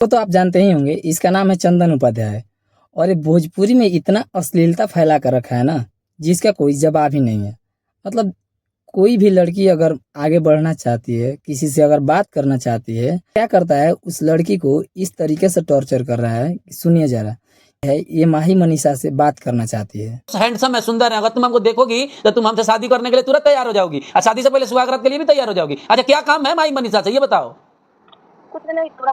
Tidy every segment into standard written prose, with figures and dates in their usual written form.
तो आप जानते ही होंगे, इसका नाम है चंदन उपाध्याय। और ये भोजपुरी में इतना अश्लीलता फैला कर रखा है ना, जिसका कोई जवाब ही नहीं है। मतलब कोई भी लड़की अगर आगे बढ़ना चाहती है, किसी से अगर बात करना चाहती है, क्या करता है, उस लड़की को इस तरीके से टॉर्चर कर रहा है। सुनिए जरा, है ये माही मनीषा से बात करना चाहती है। हैंडसम है, सुंदर है, अगर तुम हमको देखोगी तो तुम हमसे शादी करने के लिए तुरंत तैयार हो जाओगी और शादी से पहले सुहागरात के लिए भी तैयार हो जाओगी। अच्छा, क्या काम है माई मनीषा से, ये बताओ। कुछ नहीं, थोड़ा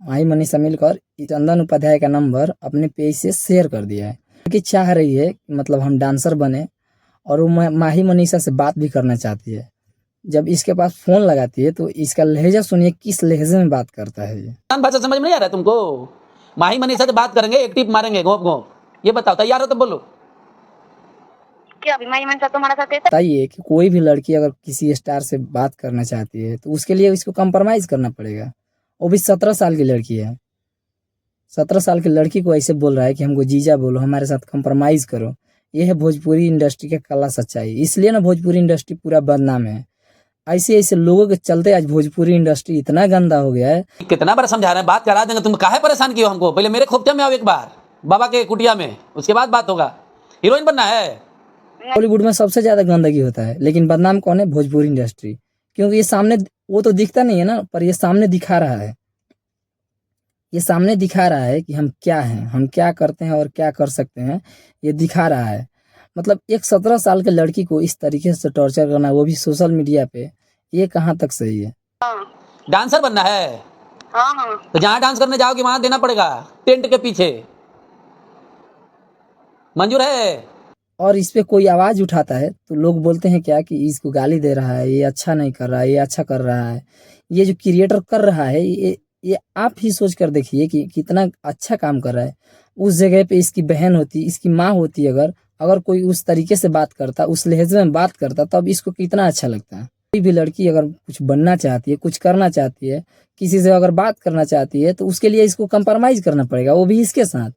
माही मनीषा मिलकर चंदन उपाध्याय का नंबर अपने पेज से शेयर कर दिया है, क्योंकि चाह रही है कि मतलब हम डांसर बने, और वो माही मनीषा से बात भी करना चाहती है। जब इसके पास फोन लगाती है तो इसका लहजा सुनिए, किस लहजे में बात करता है ये। भाषा समझ में नहीं आ रहा है तुमको? माही मनीषा से बात करेंगे, एक टिप मारेंगे घोंप घोंप। ये बताओ, तैयार हो तो बोलो। क्या अभी माई मनसा तुम्हारा साथ कैसा? बताइए कि कोई भी लड़की अगर किसी स्टार से बात करना चाहती है तो उसके लिए इसको कंप्रोमाइज करना पड़ेगा। वो भी 17 साल की लड़की है। 17 साल की लड़की को ऐसे बोल रहा है कि हमको जीजा बोलो, हमारे साथ कंप्रोमाइज करो। ये है भोजपुरी इंडस्ट्री का काला सच्चाई। इसलिए ना भोजपुरी इंडस्ट्री पूरा बदनाम है। ऐसे ऐसे लोगों के चलते आज भोजपुरी इंडस्ट्री इतना गंदा हो गया है। कितना बार समझा रहे हैं, बात करा देंगे। तुम काहे परेशान किए हो हमको? पहले मेरे खोपचे में आओ एक बार, बाबा के कुटिया में, उसके बाद बात होगा। हीरोइन बनना है? बॉलीवुड में सबसे ज्यादा गंदगी होता है, लेकिन बदनाम कौन है? भोजपुरी इंडस्ट्री। क्योंकि ये सामने, वो तो दिखता नहीं है ना, पर ये सामने दिखा रहा है। ये सामने दिखा रहा है कि हम क्या हैं, हम क्या करते हैं और क्या कर सकते हैं, ये दिखा रहा है। मतलब एक 17 साल के लड़की को इस तरीके से टॉर्चर करना, वो भी सोशल मीडिया पे, ये कहाँ तक सही है? हाँ डांसर बनना है हाँ हाँ। तो जहां डांस करने जाओगे वहां देना पड़ेगा, टेंट के पीछे। मंजूर है? और इस पे कोई आवाज उठाता है तो लोग बोलते हैं क्या, कि इसको गाली दे रहा है, ये अच्छा नहीं कर रहा है, ये अच्छा कर रहा है। ये जो क्रिएटर कर रहा है, ये आप ही सोच कर देखिए कि कितना अच्छा काम कर रहा है। उस जगह पे इसकी बहन होती, इसकी माँ होती, अगर अगर कोई उस तरीके से बात करता, उस लहजे में बात करता, तब इसको कितना अच्छा लगता है। कोई भी लड़की अगर कुछ बनना चाहती है, कुछ करना चाहती है, किसी से अगर बात करना चाहती है, तो उसके लिए इसको कंप्रोमाइज करना पड़ेगा, वो भी इसके साथ।